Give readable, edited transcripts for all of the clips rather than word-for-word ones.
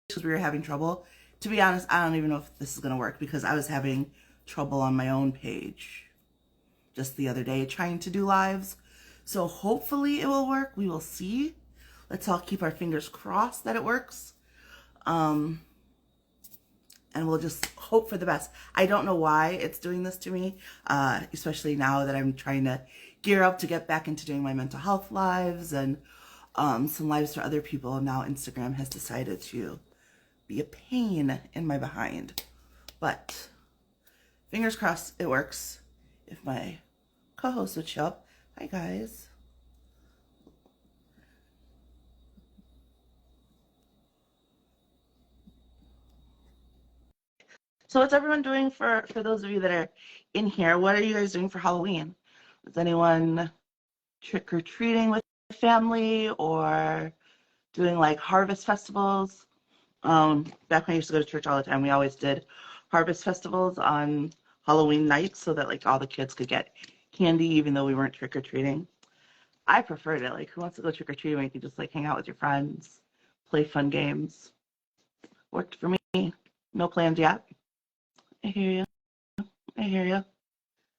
because we were having trouble. To be honest, I don't even know if this is going to work because I was having trouble on my own page just the other day trying to do lives. So hopefully it will work. We will see. Let's all keep our fingers crossed that it works. And we'll just hope for the best. I don't know why it's doing this to me, especially now that I'm trying to gear up to get back into doing my mental health lives and some lives for other people. Now Instagram has decided to be a pain in my behind. But fingers crossed it works. If my co-host would show up. Hi, guys. So what's everyone doing for those of you that are in here? What are you guys doing for Halloween? Is anyone trick-or-treating with family or doing like harvest festivals? Back when I used to go to church all the time, we always did harvest festivals on Halloween nights so that like all the kids could get candy even though we weren't trick-or-treating. I preferred it. Like, who wants to go trick-or-treating when you can just like hang out with your friends, play fun games? Worked for me. No plans yet. I hear you. I hear you.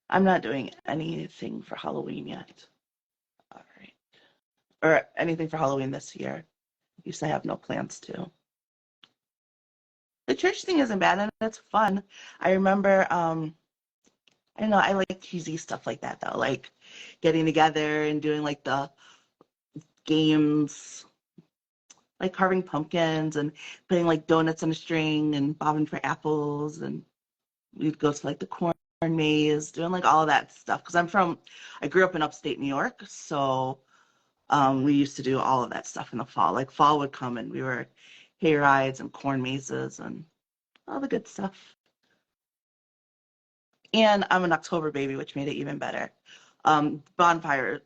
I'm not doing anything for Halloween yet. All right. Or anything for Halloween this year. At least I have no plans to. The church thing isn't bad and it's fun. I remember, I don't know, I like cheesy stuff like that though. Like getting together and doing like the games, like carving pumpkins and putting like donuts on a string and bobbing for apples, and we'd go to like the corn maze, doing like all of that stuff. Because I grew up in upstate New York, so we used to do all of that stuff in the fall. Like fall would come and we were hay rides and corn mazes and all the good stuff. And I'm an October baby, which made it even better. Bonfire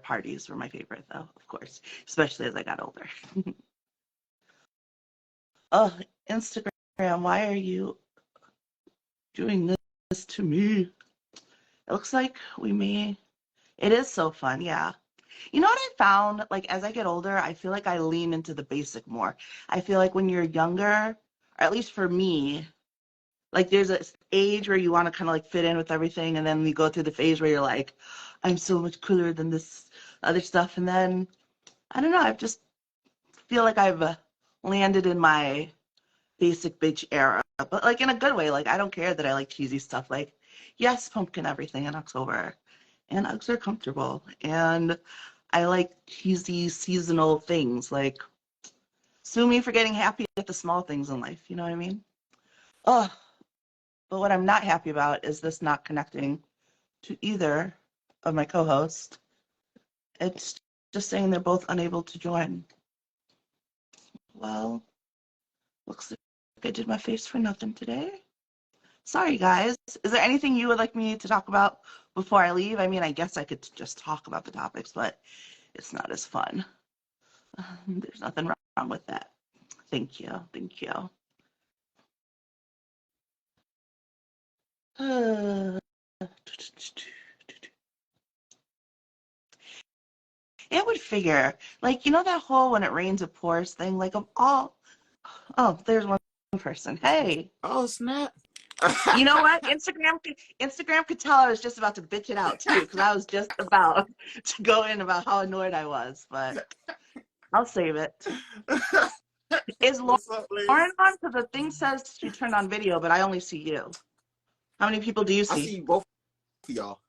parties were my favorite though, of course, especially as I got older. Oh, Instagram, why are you doing this to me? It looks like it is so fun, yeah. You know what I found? Like, as I get older, I feel like I lean into the basic more. I feel like when you're younger, or at least for me, like there's an age where you want to kind of like fit in with everything, and then you go through the phase where you're like, I'm so much cooler than this other stuff. And then, I don't know, I just feel like I've landed in my basic bitch era, but like in a good way. Like, I don't care that I like cheesy stuff. Like, yes, pumpkin everything in October. And Uggs are comfortable. And I like cheesy seasonal things. Like, sue me for getting happy at the small things in life. You know what I mean? Oh, but what I'm not happy about is this not connecting to either of my co-hosts. It's just saying they're both unable to join. Well, looks like I did my face for nothing today. Sorry, guys. Is there anything you would like me to talk about before I leave? I mean, I guess I could just talk about the topics, but it's not as fun. There's nothing wrong with that. Thank you. Thank you. It would figure. Like, you know that whole when it rains it pours thing? Like, of all... Oh, there's one person. Hey. Oh, snap. You know what? Instagram could tell I was just about to bitch it out too, because I was just about to go in about how annoyed I was, but I'll save it. Is Lauren on? Because the thing says she turned on video, but I only see you. How many people do you see? I see both of y'all.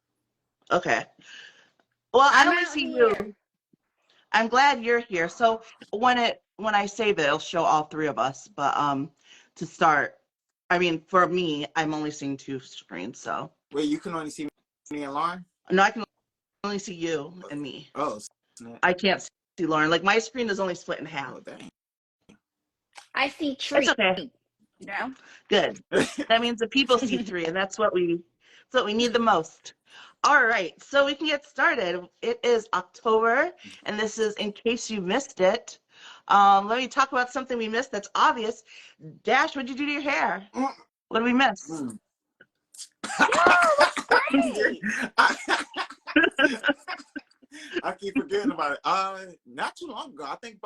Okay. Well, I only see you. I'm glad you're here. So when I save it, it'll show all three of us. But to start, I mean, for me, I'm only seeing two screens. So wait, you can only see me and Lauren? No, I can only see you and me. Oh, snap. I can't see Lauren. Like, my screen is only split in half. Oh, dang. I see Tree. It's okay. Yeah. Good. That means the people see three, and that's what we need the most. All right, so we can get started. It is October, and this is In Case You Missed It. Let me talk about something we missed that's obvious. Dash, what'd you do to your hair? What did we miss? Yo, that's great. I keep forgetting about it. Not too long ago. I think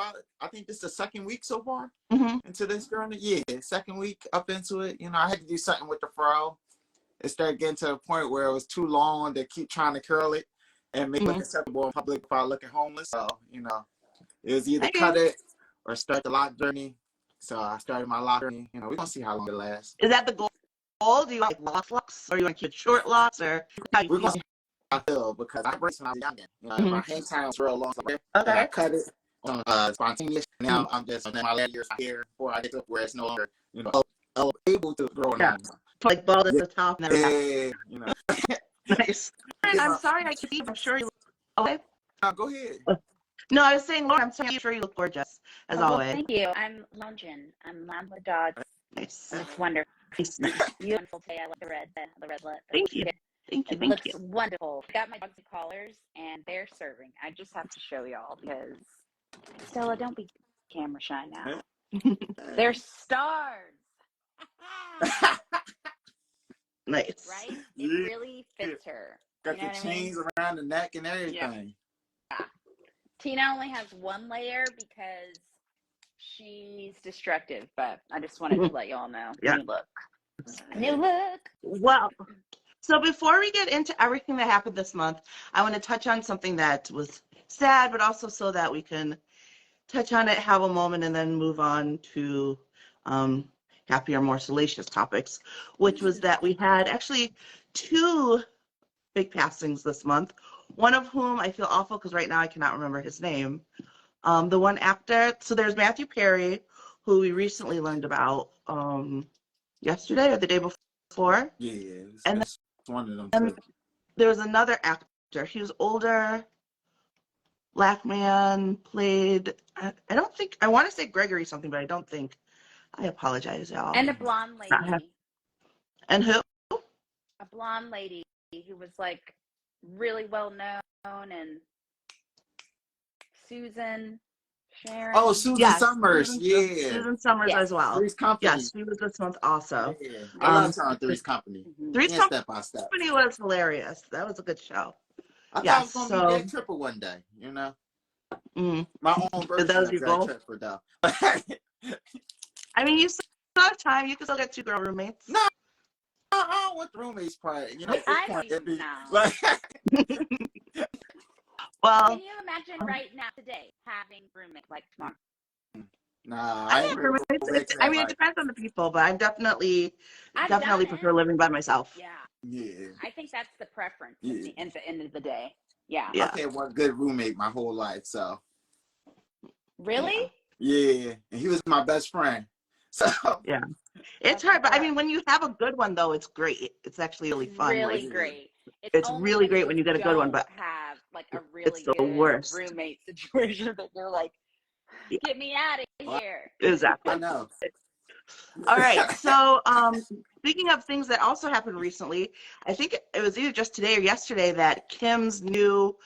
this is the second week so far into this journey. Yeah, second week up into it. I had to do something with the fro. It started getting to a point where it was too long to keep trying to curl it and make it look acceptable in public without looking homeless. So, it was either cut it or start the lock journey. So I started my lock journey. We're gonna see how long it lasts. Is that the goal? Do you want like locks, or you want to keep it short locks, or how you We're feel? gonna see how I feel because I braced when I was young. My hang time was real long. So I cut it on spontaneous. Now I'm just on my last years here before I get to where it's no longer, able to grow on. Like bald at the top. And Yeah, Nice. Lauren, I'm sorry I keep. I'm sure you look okay. Go ahead. No, I was saying, Lauren, I'm sure you look gorgeous as always. Thank you. I'm lounging. I'm lounging with dogs. Nice. And it's wonderful. Nice. Beautiful today. I love the red look. Thank you. It looks wonderful. I got my dogs collars and they're serving. I just have to show y'all because Stella, don't be camera shy now. They're stars. Nice. Right? It really fits her. Got the chains around the neck and everything. Yeah. Tina only has one layer because she's destructive, but I just wanted to let y'all know. Yeah. New look. Well, so before we get into everything that happened this month, I want to touch on something that was sad, but also so that we can touch on it, have a moment, and then move on to happier, more salacious topics, which was that we had actually 2 big passings this month, one of whom I feel awful because right now I cannot remember his name. The one actor, so there's Matthew Perry, who we recently learned about yesterday or the day before. Yeah, and that's one of them too. There was another actor. He was older, black man, played, I want to say Gregory something, but I don't think. I apologize, y'all. And a blonde lady. And who? A blonde lady who was like really well known, and Susan Sharon. Oh, Susan Summers. Susan Summers as well. Three's Company. Yes, she was this month also. Yeah. I love her on Three's Company. Three's Step by Step. Company was hilarious. That was a good show. I thought it was going to be Jack Tripper one day, My own version of Jack Tripper, though. I mean, you still have time. You can still get 2 girl roommates. No, I don't want the roommates part. It'd be like... Well, can you imagine right now today having roommates like tomorrow? Nah, I mean, it depends on the people, but I definitely prefer living by myself. Yeah. I think that's the preference at the end of the day. Yeah. I've had one good roommate my whole life, so. Really? Yeah, and he was my best friend. So. Yeah. It's hard, but I mean, when you have a good one, though, it's great. It's actually really fun. Really great. It's really great when you get a good one, but have like a really good worst roommate situation that you're like, get me out of here. Exactly. I know. All right. So, speaking of things that also happened recently, I think it was either just today or yesterday that Kim's new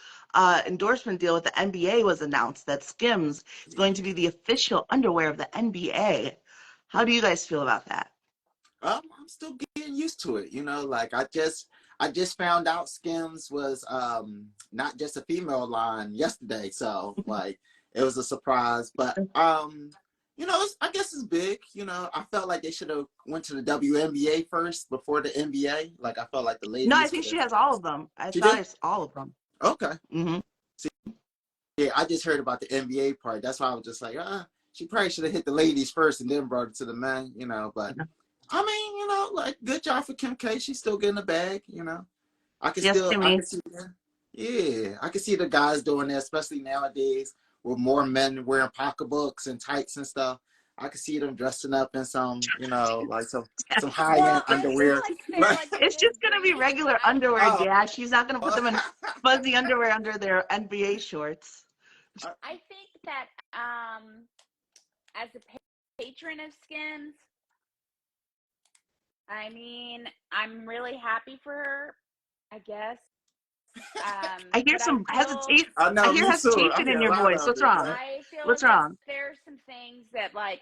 endorsement deal with the NBA was announced. That Skims is going to be the official underwear of the NBA. How do you guys feel about that? I'm still getting used to it. Like I just found out Skims was not just a female line yesterday, so like it was a surprise. But I guess it's big. I felt like they should have went to the WNBA first before the NBA. Like I felt like the ladies. No, I think she has all of them. I thought it's all of them. Okay. Mm-hmm. See, yeah, I just heard about the NBA part. That's why I was just like, she probably should have hit the ladies first and then brought it to the men. But. I mean, like good job for Kim K. She's still getting a bag, I can see that. Yeah, I can see the guys doing that, especially nowadays with more men wearing pocketbooks and tights and stuff. I can see them dressing up in some, like some high-end underwear. It's just gonna be regular underwear, Dad. She's not gonna put them in fuzzy underwear under their NBA shorts. I think that as a patron of Skims, I mean, I'm really happy for her, I guess. I hear some hesitation. I hear hesitation in your voice. What's wrong? I feel What's wrong? There's some things that like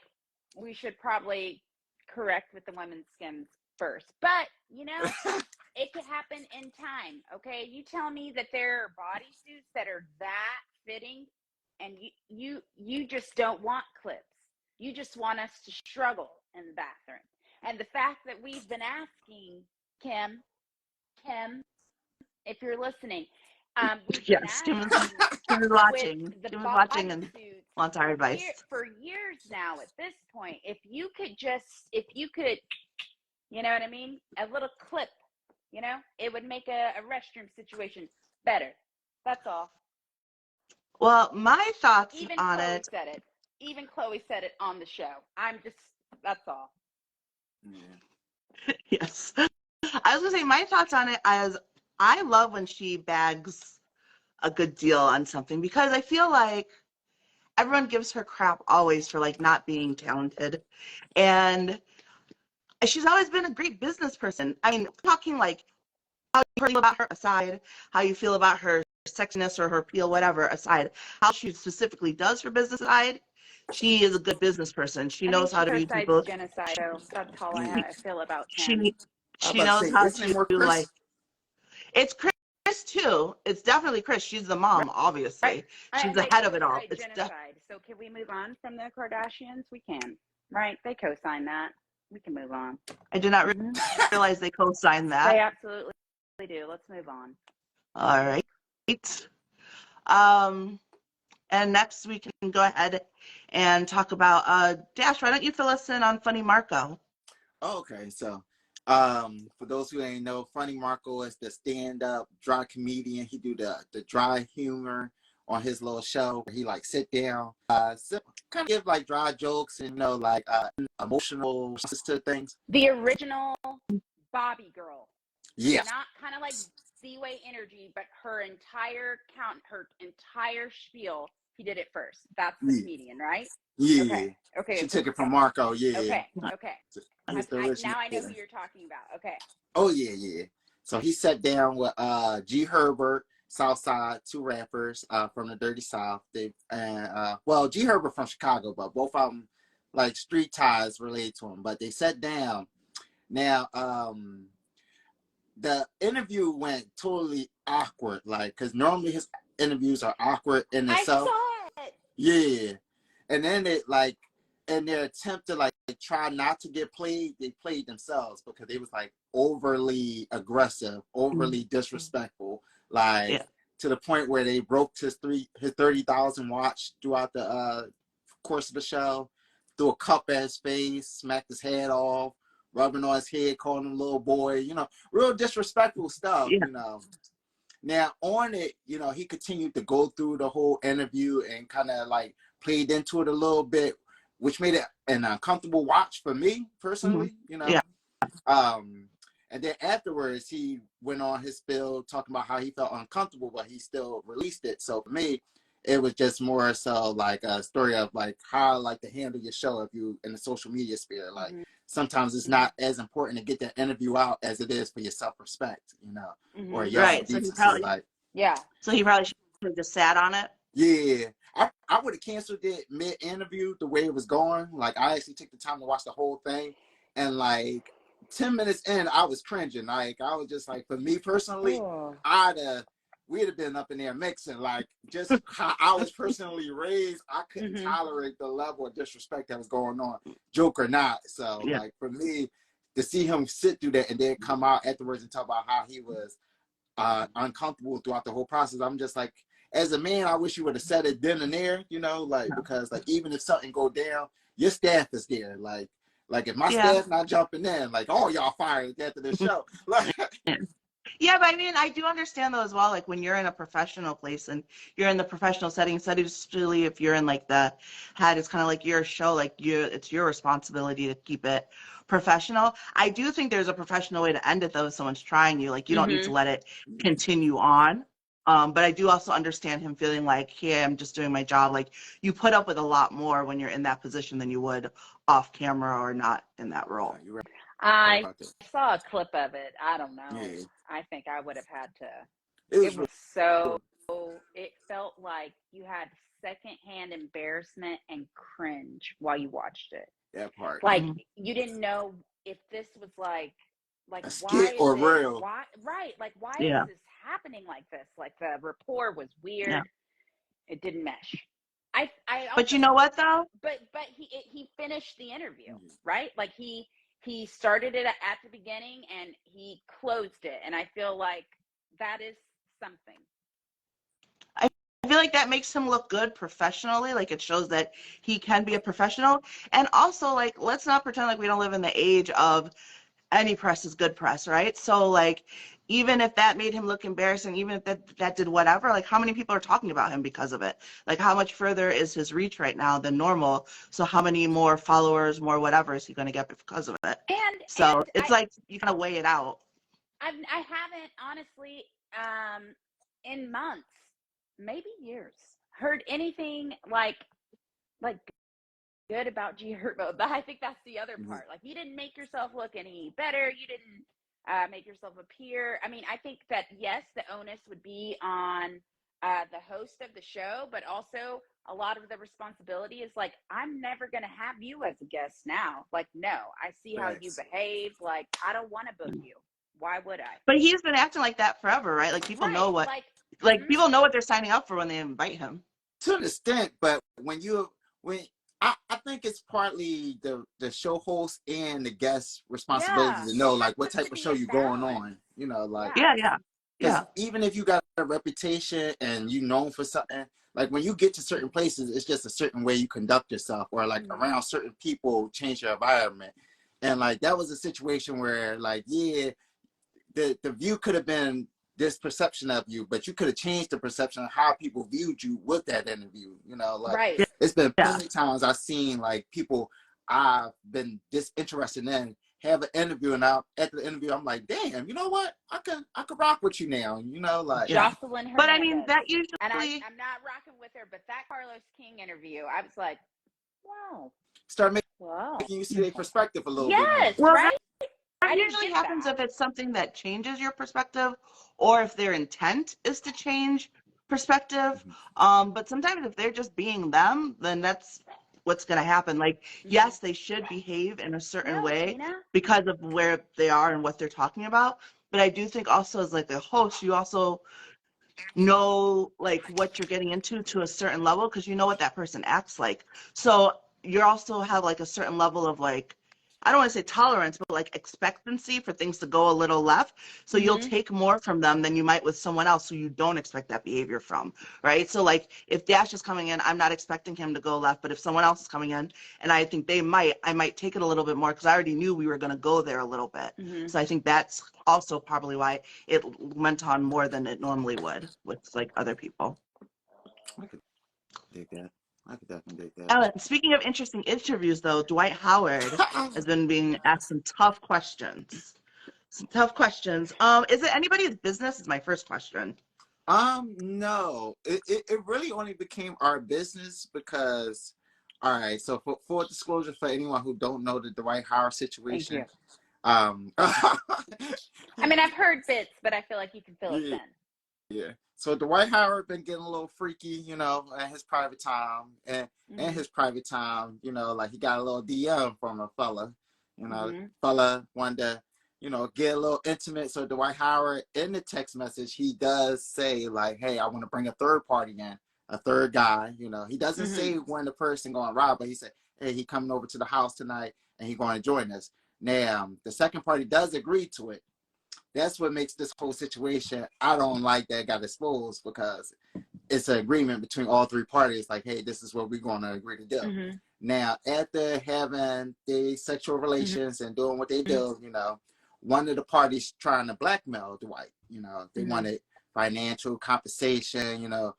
we should probably correct with the women's Skims first. But it could happen in time. Okay, you tell me that there are bodysuits that are that fitting, and you just don't want clips. You just want us to struggle in the bathroom. And the fact that we've been asking Kim, if you're listening, we've been Yes, asking Kim is with watching. the Kim is watching and bodysuits wants our advice. for years now. At this point, if you could, you know what I mean, a little clip, it would make a restroom situation better. That's all. Well, my thoughts Even on Chloe it. said it. Even Chloe said it on the show. That's all. Yeah. Yes. I was gonna say my thoughts on it as I love when she bags a good deal on something because I feel like everyone gives her crap always for like not being talented. And she's always been a great business person. I mean, talking like how you feel about her aside, how you feel about her sexiness or her appeal, whatever aside, how she specifically does her business side, she is a good business person. She I think knows she how to meet co-sides people. genocide. So that's all Yeah. I feel about Kim. She I was she about to knows say, how isn't it to more like. Chris? It's Chris too. It's definitely Chris. She's the mom, Right? obviously. She's And the they head of it all. co-sign genocide. So can we move on from the Kardashians? We can. Right? They co-sign that. We can move on. I did not Mm-hmm. realize they co-signed They that. absolutely do. Let's move on. All right. Um, and next we can go ahead and talk about Dash. Why don't you fill us in on Funny Marco? Oh, okay, so for those who ain't know, Funny Marco is the stand-up dry comedian. He do the dry humor on his little show where he like sit down, kind of give like dry jokes and like emotional responses to things. The original Bobby girl. Yeah, Not kind of like Z-Way Energy, but her entire spiel, he did it first. That's the yeah, comedian, right? yeah. Okay. Okay. She Okay. took it from Marco. Yeah, Okay. Okay. it's the original. Now I know who you're talking about. Okay. Oh yeah, yeah. So he sat down with G Herbert, Southside, two rappers from the Dirty South. They well, G Herbert from Chicago, but both of them like street ties related to him. But they sat down. Now, the interview went totally awkward, like because normally his interviews are awkward in I itself. saw it. Yeah, and then it like in their attempt to like try not to get played, they played themselves because they was like overly aggressive, overly disrespectful, like Yeah. to the point where they broke his 30,000 watch throughout the course of the show, threw a cup at his face, smacked his head off, rubbing on his head, calling him little boy, real disrespectful stuff, Yeah. Now on it, he continued to go through the whole interview and kind of like played into it a little bit, which made it an uncomfortable watch for me personally, Yeah. And then afterwards he went on his spill talking about how he felt uncomfortable, but he still released it. So for me, it was just more so like a story of like how I like to handle your show if you in the social media sphere. Like sometimes it's not as important to get that interview out as it is for your self-respect, or your Right. So he decency. probably Like, Yeah. should have just sat on it. yeah, I would have canceled it mid-interview the way it was going. Like I actually took the time to watch the whole thing, and like 10 minutes in, I was cringing. Like I was just like, for me personally, Oh. we'd have been up in there mixing. Like just how I was personally raised, I couldn't tolerate the level of disrespect that was going on, joke or not. So Yeah. like for me, to see him sit through that and then come out afterwards and talk about how he was uncomfortable throughout the whole process, I'm just like, as a man, I wish you would have said it then and there, like because like even if something go down, your staff is there. Like if my Yeah. staff not jumping in, like, oh, y'all fired after the show. Like, Yeah, but I mean, I do understand though as well. Like when you're in a professional place and you're in the professional setting, especially if you're in like the head, it's kind of like your show. Like it's your responsibility to keep it professional. I do think there's a professional way to end it though. If someone's trying you, like you don't need to let it continue on. But I do also understand him feeling like, hey, I'm just doing my job. Like you put up with a lot more when you're in that position than you would off camera or not in that role. you're right I about that. saw a clip of it. I don't know. Yeah, I think I would have had to. it It was was so. It felt like you had secondhand embarrassment and cringe while you watched it. that part. Like you didn't know if this was like Like, A why skit is or it, real. why, right? Like, why is Yeah. this happening like this? Like, the rapport was Yeah. weird. It didn't mesh. I But also, you know what though? but he finished the interview, right? Like, he started it at the beginning and he closed it. And I feel like that is something. I feel like that makes him look good professionally. Like it shows that he can be a professional. And also, like, let's not pretend like we don't live in the age of any press is good press, right? So, like, even if that made him look embarrassing, even if that did whatever, like, how many people are talking about him because of it? Like, how much further is his reach right now than normal? So, how many more followers, more whatever is he going to get because of it? So, And it's like you kind of weigh it out. I haven't honestly, in months, maybe years, heard anything like good about G Herbo. I think that's the other part. Like, you didn't make yourself look any better. You didn't make yourself appear. I mean, I think that yes, the onus would be on the host of the show, but also a lot of the responsibility is like, I'm never going to have you as a guest now. Like, no, I see how you Facts. behave. Like, I don't want to book you. Why would I? But he's been acting like that forever, right? Like, people know Right. what, like, Mm-hmm. people know what they're signing up for when they invite him. To an extent, but when I think it's partly the show host and the guest responsibility Yeah. to know It like what has type to of be show a you're going balance. on, you know, like Yeah. Yeah, yeah, because yeah. even if you got a reputation and you known for something, like when you get to certain places, it's just a certain way you conduct yourself, or like Mm-hmm. around certain people change your environment. And like that was a situation where like, yeah, the view could have been this perception of you, but you could have changed the perception of how people viewed you with that interview. You know, like Right. it's been Yeah. plenty of times I've seen like people I've been disinterested in have an interview, and after the interview I'm like, damn, you know what? I could rock with you now. You know, like Yeah. Jocelyn But I mean, Hernandez. that And usually, I'm not rocking with her, but that Carlos King interview, I was like, wow. start Wow. making you see their perspective a little bit more. Yes, well, right? that I didn't usually get happens that. if it's something that changes your perspective or if their intent is to change perspective. But sometimes if they're just being them, then that's what's going to happen. Like, Mm-hmm. yes, they should behave in a certain No, way Tina. because of where they are and what they're talking about. But I do think also as like a host, you also know like what you're getting into to a certain level because you know what that person acts like. So you also have like a certain level of like, I don't want to say tolerance, but like expectancy for things to go a little left. So you'll Mm-hmm. take more from them than you might with someone else who you don't expect that behavior from, right? So like if Dash is coming in, I'm not expecting him to go left, but if someone else is coming in and I think I might take it a little bit more because I already knew we were going to go there a little bit. Mm-hmm. So I think that's also probably why it went on more than it normally would with like other people. I could dig that. I could definitely dig that. Ellen, speaking of interesting interviews, though, Dwight Howard has been being asked some tough questions. Some tough questions. Is it anybody's business? Is my first question. No, it really only became our business because, all right, so for full disclosure for anyone who don't know the Dwight Howard Thank situation, you. I mean, I've heard bits, but I feel like you can fill us yeah, in. yeah. So Dwight Howard been getting a little freaky, you know, in his private time, and in Mm-hmm. his private time, you know, like he got a little DM from a fella, you know, Mm-hmm. fella wanted to, you know, get a little intimate. So Dwight Howard in the text message, he does say like, "Hey, I want to bring a third party in, a third guy." You know, he doesn't Mm-hmm. say when the person going to rob, but he said, "Hey, he coming over to the house tonight, and he going to join us." Now, the second party does agree to it. That's what makes this whole situation, I don't like that got exposed because it's an agreement between all three parties. Like, hey, this is what we're going to agree to do. Mm-hmm. Now, after having the sexual relations and doing what they do, you know, one of the parties trying to blackmail Dwight. You know, they Mm-hmm. wanted financial compensation, you know,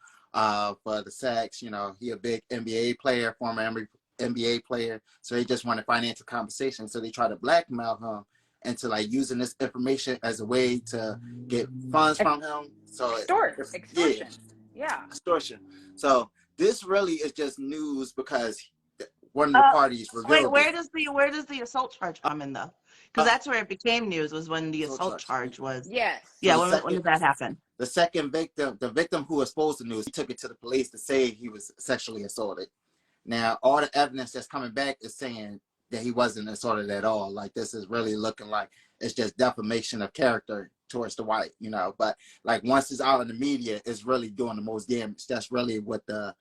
for the sex. You know, he a big NBA player, former NBA player. So they just wanted financial compensation. So they try to blackmail him into like using this information as a way to get funds from him. So Extortion. Yeah. extortion. So this really is just news because one of the Uh, parties wait, revealed where this. does the assault charge come in though? Because that's where it became news was when the So assault charge was. Yes. So Yeah, the when second, did that happen? the second victim, the victim who exposed the news, he took it to the police to say he was sexually assaulted. Now, all the evidence that's coming back is saying that he wasn't assaulted at all. Like this is really looking like it's just defamation of character towards the white, you know. But like once it's out in the media, it's really doing the most damage. That's really what the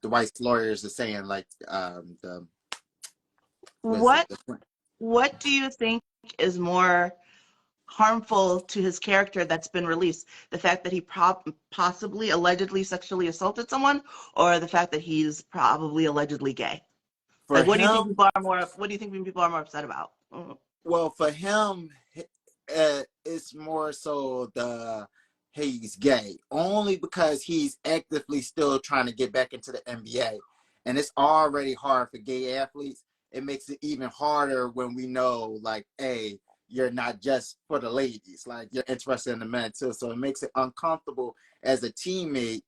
white lawyers are saying. Like the was it What what do you think is more harmful to his character that's been released? The fact that he possibly allegedly sexually assaulted someone, or the fact that he's probably allegedly gay? for Like, what do you think him? people are more? What do you think people are more upset about? Well, for him, it's more so the he's gay only because he's actively still trying to get back into the NBA, and it's already hard for gay athletes. It makes it even harder when we know, like, hey, you're not just for the ladies, like you're interested in the men too. So it makes it uncomfortable as a teammate.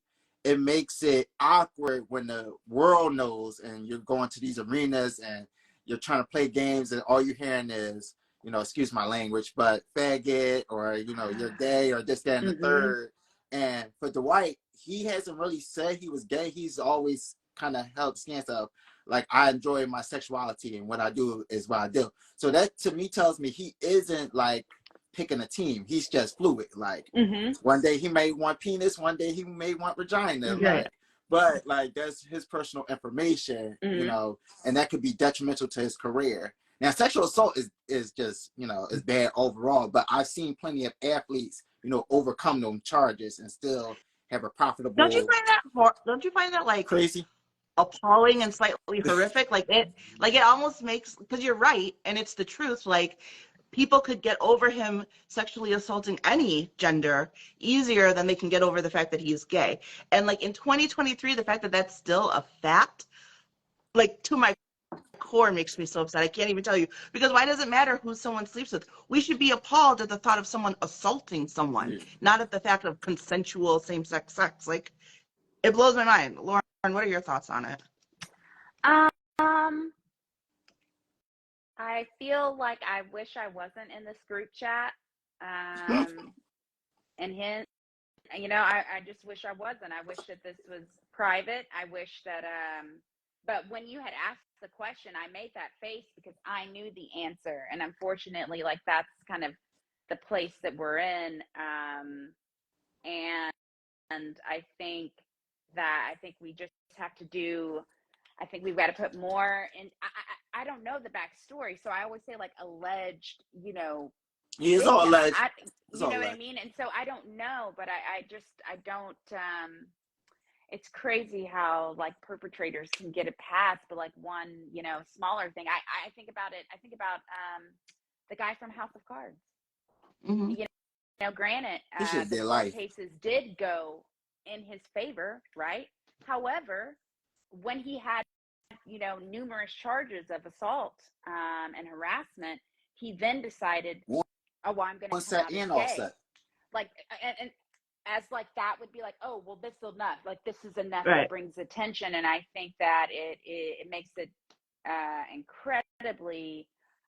It makes it awkward when the world knows, and you're going to these arenas and you're trying to play games, and all you're hearing is, you know, excuse my language, but faggot, or, you know, you're gay, or this, that, and the third. And for Dwight, he hasn't really said he was gay. He's always kind of held the stance of, like, I enjoy my sexuality and what I do is what I do. So that to me tells me he isn't like picking a team. He's just fluid. Like one day he may want penis, one day he may want vagina. Right. Like, but like that's his personal information, you know, and that could be detrimental to his career. Now, sexual assault is just, you know, is bad overall, but I've seen plenty of athletes, you know, overcome those charges and still have a profitable. Don't you find that? Don't you find that like crazy, appalling, and slightly horrific? Like it almost makes, because you're right, and it's the truth. Like, people could get over him sexually assaulting any gender easier than they can get over the fact that he's gay. And like in 2023, the fact that that's still a fact, like, to my core, makes me so upset. I can't even tell you, because why does it matter who someone sleeps with? We should be appalled at the thought of someone assaulting someone, not at the fact of consensual same-sex sex. Like, it blows my mind. Lauren, what are your thoughts on it? I feel like I wish I wasn't in this group chat. And him, you know, I just wish I wasn't. I wish that this was private. I wish that, but when you had asked the question, I made that face because I knew the answer. And unfortunately, like, that's kind of the place that we're in. And I think we just have to do, I think we've got to put more in. I don't know the backstory, so I always say, like, alleged, you know. It's all alleged. You know what I mean? And so I don't know, but I don't, it's crazy how, like, perpetrators can get a pass, but like one, you know, smaller thing. I think about it. I think about the guy from House of Cards. You know, granted, the court cases did go in his favor, right? However, when he had, you know, numerous charges of assault and harassment, he then decided, oh, well, I'm going to come out as gay. Like, and as like that would be like, oh, well, this is enough. Like, this is enough that brings attention. And I think that it makes it incredibly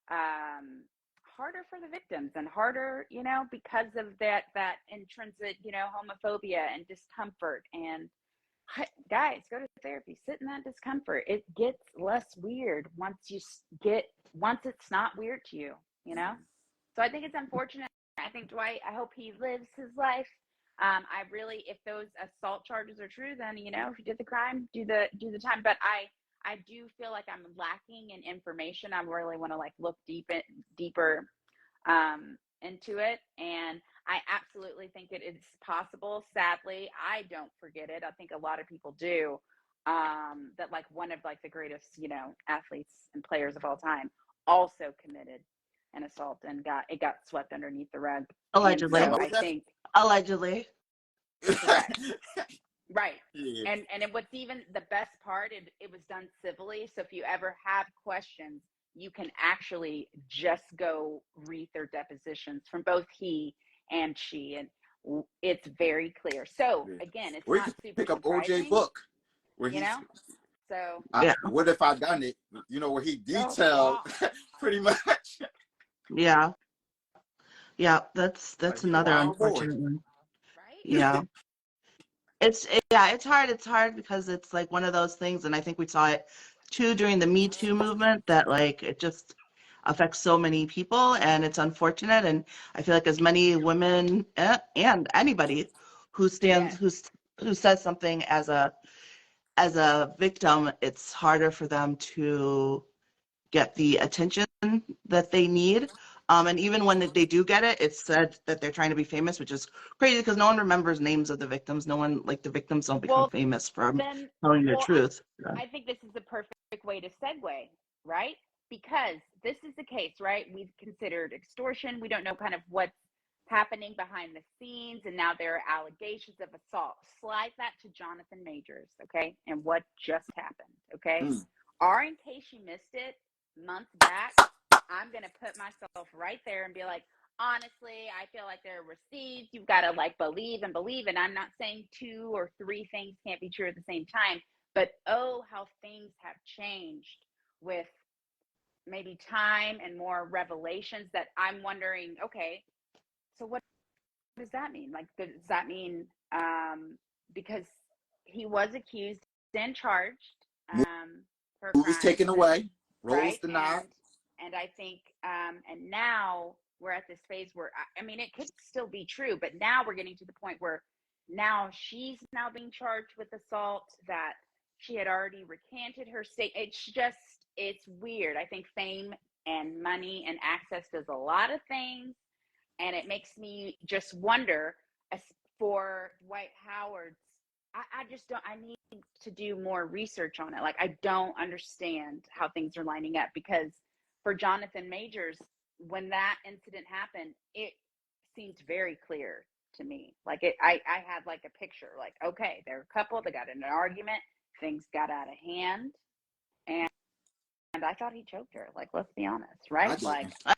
harder for the victims, and harder, you know, because of that intrinsic, you know, homophobia and discomfort. And guys, go to therapy, sit in that discomfort. It gets less weird once it's not weird to you, you know? So I think it's unfortunate. I think Dwight, I hope he lives his life. I really, if those assault charges are true, then, you know, if you did the crime, do the time. But I do feel like I'm lacking in information. I really want to, like, look deeper into it. And I absolutely think it is possible. Sadly, I don't forget it. I think a lot of people do. That, like, one of, like, the greatest, you know, athletes and players of all time also committed an assault and got swept underneath the rug. Allegedly. So I think allegedly. Correct. Right. Yeah. And what's even the best part, it was done civilly. So if you ever have questions, you can actually just go read their depositions from both he and she, and it's very clear. So again, it's not super pick up surprising, OJ book where you know. So what if I done it? You know, where he detailed pretty much. Yeah, that's like, another unfortunate one. Right? Yeah. It's hard. It's hard because it's like one of those things, and I think we saw it too during the Me Too movement that like it just affects so many people, and it's unfortunate. And I feel like as many women and anybody who stands Yes. who says something as a victim, it's harder for them to get the attention that they need. And even when they do get it, it's said that they're trying to be famous, which is crazy because no one remembers names of the victims. No one, like the victims don't become Well, famous from then, telling their well, truth. Yeah. I think this is the perfect way to segue, right? Because this is the case, right? We've considered extortion. We don't know kind of what's happening behind the scenes, and now there are allegations of assault. Slide that to Jonathan Majors, okay? And what just happened, okay? Mm. Or in case you missed it, months back, I'm gonna put myself right there and be like, honestly, I feel like there are receipts. You've got to like believe and believe. And I'm not saying 2 or 3 things can't be true at the same time, but oh, how things have changed with maybe time and more revelations that I'm wondering, okay, so what does that mean? Like, does that mean because he was accused and charged for a Movies crime, taken away, roles right? denied. And I think and now we're at this phase where I mean it could still be true, but now we're getting to the point where now she's now being charged with assault that she had already recanted her state. It's weird. I think fame and money and access does a lot of things, and it makes me just wonder for Dwight Howard's. I just don't. I need to do more research on it. Like I don't understand how things are lining up because for Jonathan Majors, when that incident happened, it seemed very clear to me. Like I had like a picture. Like okay, they're a couple. They got in an argument. Things got out of hand, and I thought he choked her. Like let's be honest, I right? Like didn't. I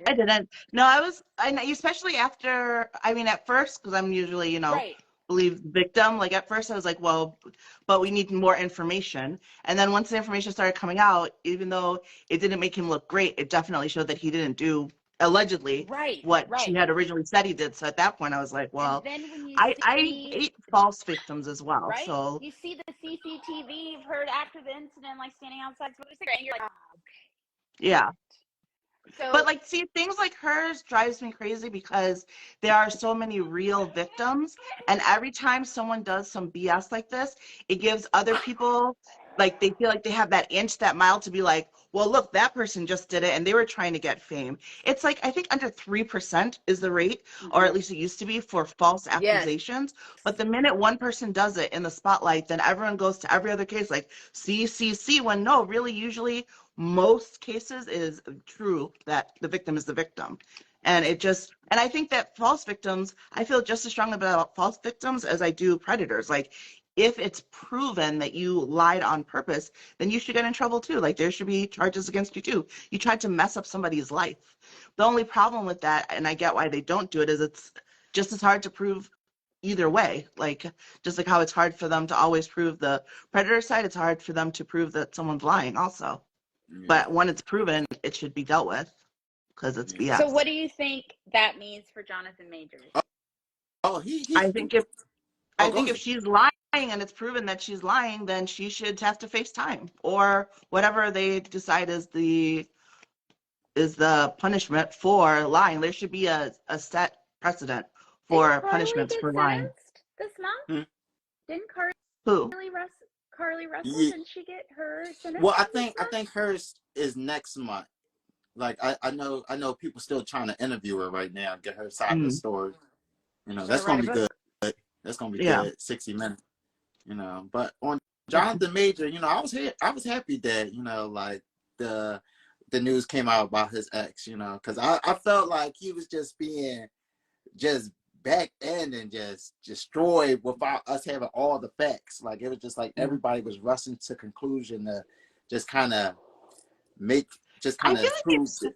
I didn't. didn't. No, I especially after, I mean, at first, because I'm usually, Right. believe victim. Like at first I was like, well, but we need more information. And then once the information started coming out, even though it didn't make him look great, it definitely showed that he didn't do allegedly Right. what she Right. had originally said he did. So at that point I was like, And well, then when you I see, hate false victims as well. right, So you see the CCTV of her after the incident, like standing outside smoking a cigarette, and you're like, oh, okay, get yeah. it. But So, like, see, things like hers drives me crazy because there are so many real victims, and every time someone does some BS like this, it gives other people like they feel like they have that inch, that mile to be like, well, look, that person just did it, and they were trying to get fame. It's like I think under 3% is the rate, or at mm-hmm. least it used to be for false Yes, accusations. But the minute one person does it in the spotlight, then everyone goes to every other case like see, when no, really, usually most cases is true that the victim is the victim. And and I think that false victims, I feel just as strongly about false victims as I do predators. Like, if it's proven that you lied on purpose, then you should get in trouble too. Like, there should be charges against you too. You tried to mess up somebody's life. The only problem with that, and I get why they don't do it, is it's just as hard to prove either way. Like, just like how it's hard for them to always prove the predator side, it's hard for them to prove that someone's lying also. Yeah, But when it's proven, it should be dealt with because it's yeah. so what BS. do you think that means for Jonathan Majors? Oh, he. I think if Oh, I go think if ahead. she's lying and it's proven that she's lying, then she should have to face time or whatever they decide is the punishment for lying. There should be a set precedent Didn't for Carly punishments get for lying. sentenced this month? Hmm. Didn't Who? Carly Russell, Yeah. didn't she get her Well, sentencing this I month? think hers is next month. Like I know people still trying to interview her right now, get her side of the Mm, story. She's That's gonna write gonna a be good. book. That's gonna be yeah. good. 60 minutes. But on Yeah. Jonathan Major, I was happy that like the the news came out about his ex. Because I felt like he was just being just back end and just destroyed without us having all the facts. Like it was just like Yeah. everybody was rushing to conclusion to just kind of make just I kind feel of like prove it's it.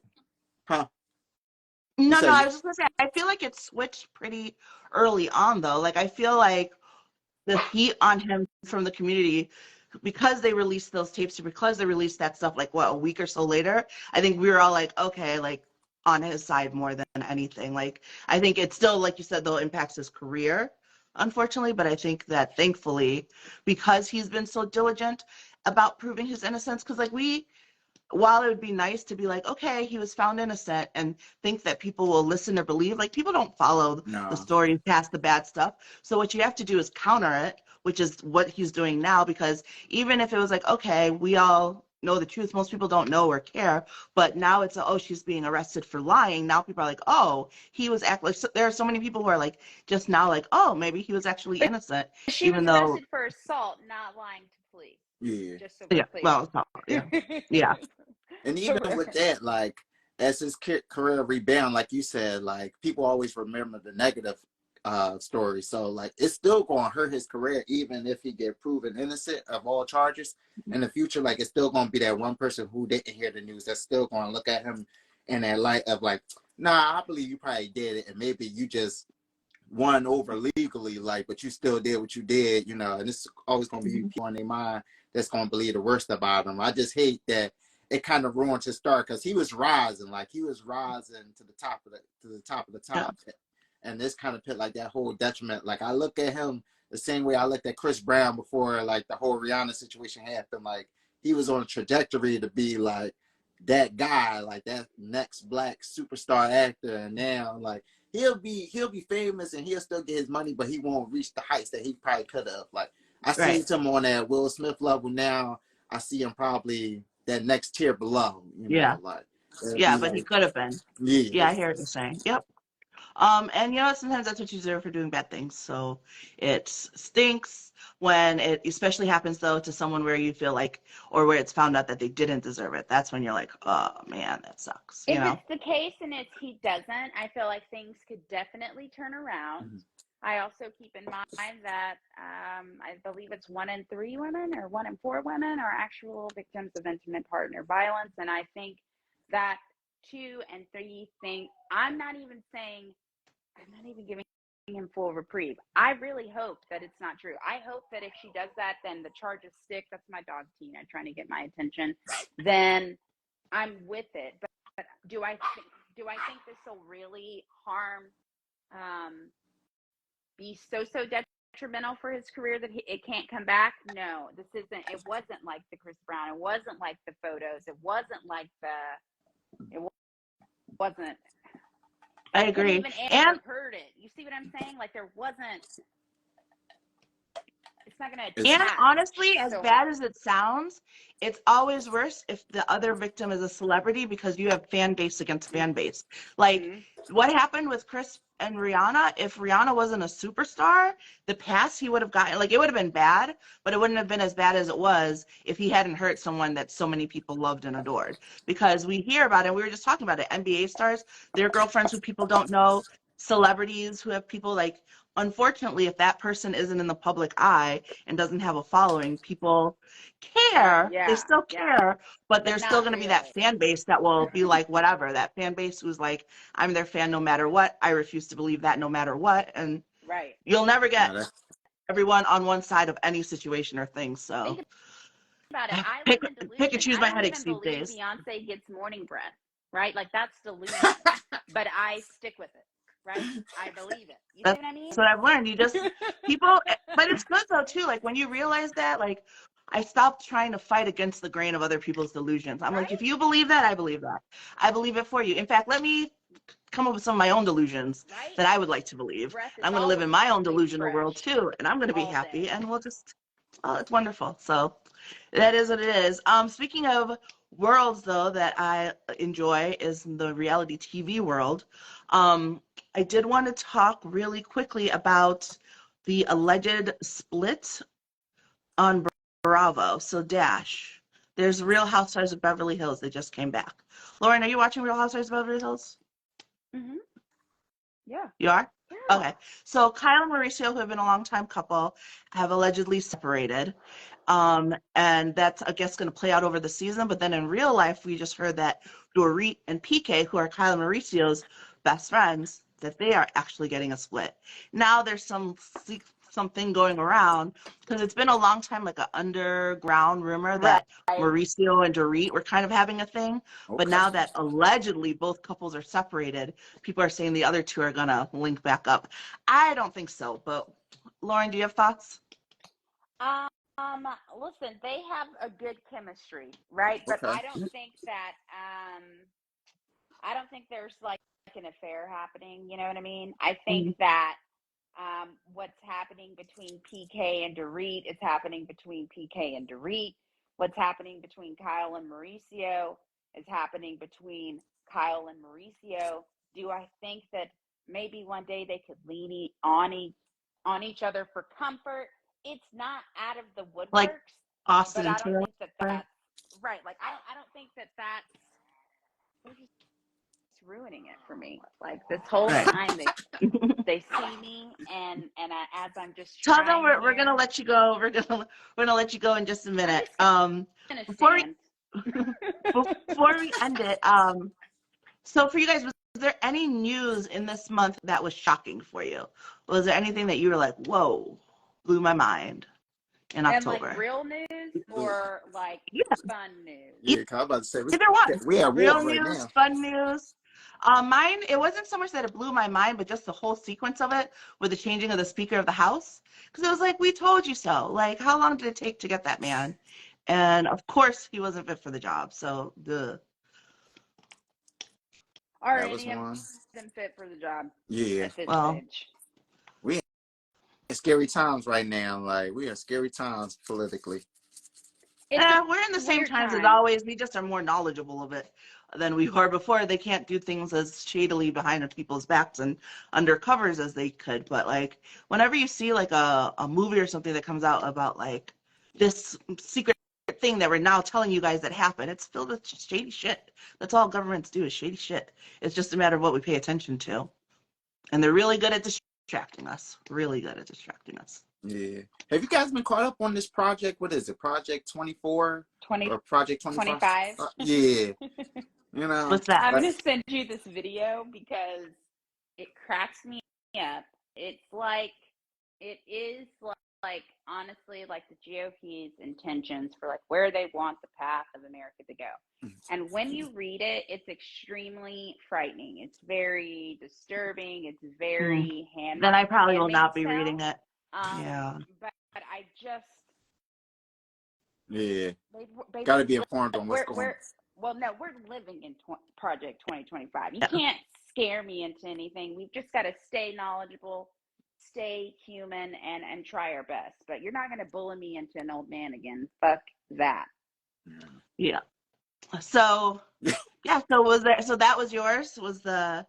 Huh? You no, said I was just gonna say I feel like it switched pretty early on though. Like I feel like the heat on him from the community because they released those tapes, because they released that stuff like what, a week or so later. I think we were all like, okay, like on his side more than anything. Like I think it still, like you said, though, impacts his career, unfortunately. But I think that thankfully, because he's been so diligent, about proving his innocence? Because like while it would be nice to be like, okay, he was found innocent and think that people will listen or believe, like people don't follow the No. story past the bad stuff. So what you have to do is counter it, which is what he's doing now, because even if it was like, okay, we all know the truth, most people don't know or care, but now it's, oh, she's being arrested for lying. Now people are like, oh, he was like, so, there are so many people who are like, just now like, oh, maybe he was actually innocent, She even was though, arrested for assault, not lying to police. Yeah. Just so we're yeah, clear. well, yeah, yeah, And So even with that, like as his career rebound, like you said, like people always remember the negative story. So like it's still going to hurt his career, even if he get proven innocent of all charges in the future. Like it's still going to be that one person who didn't hear the news that's still going to look at him in that light of like, nah, I believe you probably did it, and maybe you just won over legally, like, but you still did what you did, you know. And it's always going to be people in their mind that's going to believe the worst about him. I just hate that it kind of ruined his start because he was rising, like he was rising to the top of the yeah, top, and this kind of put like that whole detriment. Like I look at him the same way I looked at Chris Brown before, like the whole Rihanna situation happened. Like he was on a trajectory to be like that guy, like that next black superstar actor, and now like he'll be famous and he'll still get his money, but he won't reach the heights that he probably could have. Like I seen right, him on that Will Smith level. Now I see him probably that next tier below. You yeah, know, like it'll yeah, be but he like could have been. yeah, Yeah, I hear what you're saying. Yep. And you know, sometimes that's what you deserve for doing bad things. So it stinks when it especially happens though to someone where you feel like, or where it's found out that they didn't deserve it. That's when you're like, oh man, that sucks, you if know? it's the case and he doesn't, I feel like things could definitely turn around. Mhm. I also keep in mind that I believe it's 1 in 3 women or 1 in 4 women are actual victims of intimate partner violence. And I think that 2 and 3 thing, I'm not even giving him full reprieve. I really hope that it's not true. I hope that if she does that, then the charges stick. That's my dog Tina trying to get my attention. Then I'm with it. But do I think this will really harm, be so detrimental for his career that it can't come back? No, this isn't. It wasn't like the Chris Brown. It wasn't like the photos. It wasn't like It wasn't. I He couldn't agree. even And Amber heard it. You see what I'm saying? Like there wasn't. It's not going to it's And attach honestly, as so bad hard. as it sounds, it's always worse if the other victim is a celebrity because you have fan base against fan base. Like Mm-hmm. what happened with Chris and Rihanna, if Rihanna wasn't a superstar, the pass he would have gotten, like it would have been bad, but it wouldn't have been as bad as it was if he hadn't hurt someone that so many people loved and adored. Because we hear about it, we were just talking about it, NBA stars, their girlfriends who people don't know, celebrities who have people like, unfortunately, if that person isn't in the public eye and doesn't have a following, people care. They Yeah, still yeah, care, but but there's still not going to be that really. fan base that will be like, whatever. That fan base who's like, I'm their fan no matter what. I refuse to believe that no matter what. And Right. you'll never no, get everyone on one side of any situation or thing. So Think about it. I pick, live in pick and delusion. choose I my don't headaches even these believe days. Beyonce gets morning breath, right? Like that's delusion. But I stick with it, right? I believe it. You see That's what I mean? what I've learned. You just, people, but it's good though, too. Like when you realize that, like, I stopped trying to fight against the grain of other people's delusions. I'm like, if Right? you believe that, I believe that. I believe it for you. In fact, let me come up with some of my own delusions Right? that I would like to believe. Breath And is I'm going to live in always my own feeling delusional world fresh too, and I'm going to be all happy. day. And we'll just, oh, it's wonderful. So that is what it is. Speaking of worlds, though, that I enjoy is the reality TV world. Um, I did want to talk really quickly about the alleged split on Bravo. So Dash, there's Real Housewives of Beverly Hills. They just came back. Lauren, are you watching Real Housewives of Beverly Hills? Mm-hmm. Yeah. You are? Yeah. Okay. So Kyle and Mauricio, who have been a long-time couple, have allegedly separated. And that's, I guess, going to play out over the season. But then in real life, we just heard that Dorit and PK, who are Kyle and Mauricio's best friends, that they are actually getting a split. Now there's something going around because it's been a long time, like an underground rumor Right. that Mauricio and Dorit were kind of having a thing. But okay. now that allegedly both couples are separated, people are saying the other two are going to link back up. I don't think so. But Lauren, do you have thoughts? Listen, they have a good chemistry, right? But Okay. I don't think there's like an affair happening. You know what I mean? I think Mhm. that what's happening between PK and Dorit is happening between PK and Dorit. What's happening between Kyle and Mauricio is happening between Kyle and Mauricio. Do I think that maybe one day they could lean on each other for comfort? It's not out of the Like woodworks, Austin but and I don't Taylor. think that that's right. Like I don't think that that's they're just ruining it for me. Like this whole Right. time they see me and as I'm just Tell them trying we're gonna here, let you go. We're gonna let you go in just a I'm minute. just gonna Before we stand. before we end it, so for you guys, was there any news in this month that was shocking for you? Was there anything that you were like, whoa, blew my mind in And like October? real news or like Yeah, fun news? Yeah, 'cause I was about to say either one. we at war Real right news, now. fun news. Mine, it wasn't so much that it blew my mind, but just the whole sequence of it with the changing of the Speaker of the House. Because it was like, we told you so. Like, how long did it take to get that man? And of course, he wasn't fit for the job. So, Are That was any of one. them fit for the job Yeah, at this well, stage? we in scary times right now. Like we are scary times politically. It's a we're in the same weird times as time. always. We just are more knowledgeable of it than we were before. They can't do things as shadily behind people's backs and under covers as they could. But like whenever you see like a movie or something that comes out about like this secret thing that we're now telling you guys that happened, it's filled with shady shit. That's all governments do is shady shit. It's just a matter of what we pay attention to. And they're really good at distracting us. Really good at distracting us. Yeah. Have you guys been caught up on this project? What is it? Project 24 or Project 25? 2025. Yeah. You know, What's that? I'm like gonna send you this video because it cracks me up. It's like it is like honestly like the GOP's intentions for like where they want the path of America to go. And when you read it, it's extremely frightening. It's very disturbing. It's Hmm. very Then I probably will not Handmaid's be reading Tale. it. Yeah. But I just yeah, baby, got to be informed on what's going on. we're well, no, we're living in Project 2025. You can't scare me into anything. We've just got to stay knowledgeable, stay human, and try our best. But you're not going to bully me into an old man again. Fuck that. Yeah. So yeah, so that was yours? Was the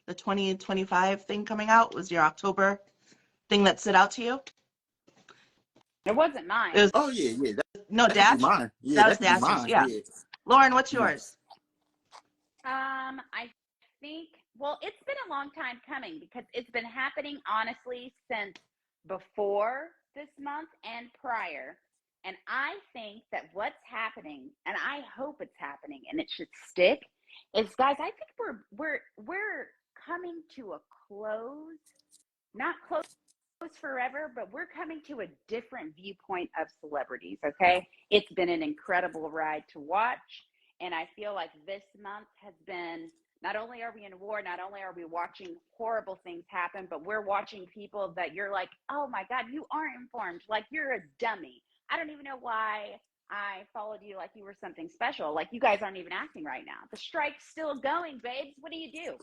2025 thing coming out? Was your October thing that stood out to you? It wasn't It was mine. Oh yeah, yeah. no That could be Dash? mine. Yeah, That was that could be Dash's, mine. yeah. Yeah. Lauren, what's Yeah. yours? I think, well, it's been a long time coming because it's been happening honestly since before this month and prior. And I think that what's happening, and I hope it's happening and it should stick, is guys, I think we're coming to a close, not close forever, but we're coming to a different viewpoint of celebrities, okay? It's been an incredible ride to watch. And I feel like this month has been not only are we in war, not only are we watching horrible things happen, but we're watching people that you're like, oh my God, you aren't informed. Like you're a dummy. I don't even know why I followed you like you were something special. Like you guys aren't even acting right now. The strike's still going, babes. What do?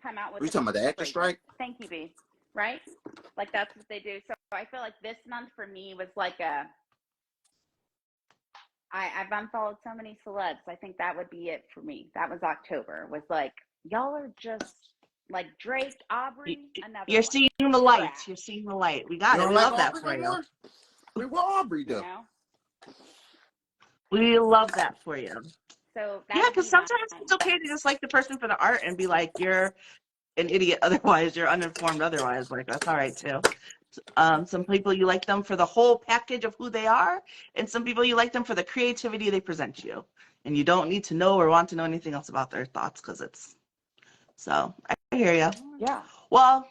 Come out with We the talking about the actor phrases. strike? Thank you, B. Right? Like that's what they do. So I feel like this month for me was like I've unfollowed so many celebs. I think that would be it for me. That was October. Was like y'all are just like Drake, Aubrey, another You're one. seeing the light. Trash. You're seeing the light. We You got it. don't We like love that Aubrey for no you. more? We what Aubrey You do? know. We love that for you. So that Yeah, would because be my. sometimes it's okay to just like the person for the art and be like, you're an idiot otherwise, you're uninformed otherwise. Like, that's all right too. Some people you like them for the whole package of who they are, and some people you like them for the creativity they present you. And you don't need to know or want to know anything else about their thoughts because it's so. I hear you. Yeah. Well,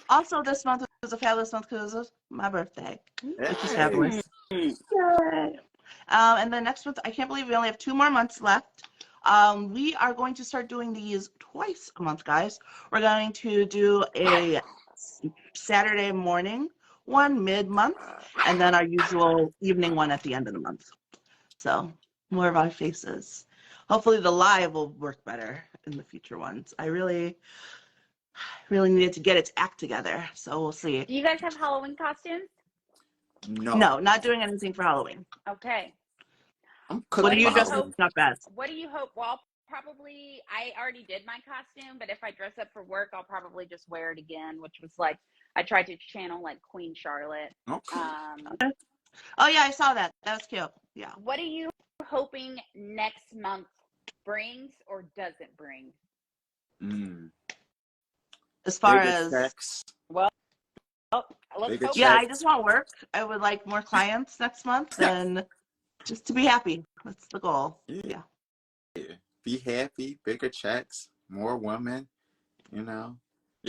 also this month was a fabulous month because it was my birthday, which is Hey. fabulous. Yay. And then next month, I can't believe we only have 2 more months left. We are going to start doing these twice a month, guys. We're going to do a Saturday morning one mid-month, and then our usual evening one at the end of the month. So more of our faces. Hopefully the live will work better in the future ones. I really needed to get its act together, so we'll see. Do you guys have Halloween costumes? No, not doing anything for Halloween. Okay. What do you dress up as? What do you hope? Well, probably, I already did my costume, but if I dress up for work, I'll probably just wear it again, which was like, I tried to channel like Queen Charlotte. Okay. Okay. Oh yeah, I saw that. That was cute. Yeah. What are you hoping next month brings or doesn't bring? As far Bigger as checks. Well, let's Bigger hope. yeah, checks. I just want work. I would like more clients next month and just to be happy. That's the goal. Yeah. Be happy, bigger checks, more women, you know.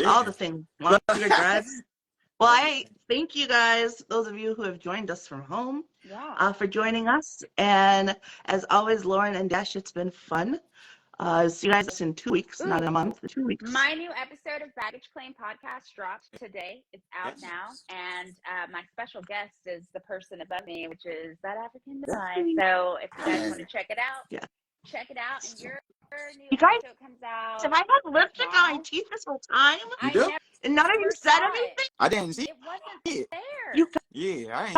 All the things. Longer dreads. Well, I thank you guys, those of you who have joined us from home, for joining us. And as always, Lauren and Dash, it's been fun. See you guys in 2 weeks, not a month, 2 weeks. My new episode of Baggage Claim Podcast dropped today. It's out now. And my special guest is the person above me, which is that African Divine. So if you guys want to check it out, check it out. And your new episode comes out. Have I had lipstick on my teeth this whole time? You do? And none of you said anything? I didn't see it. Wasn't there. Yeah, I ain't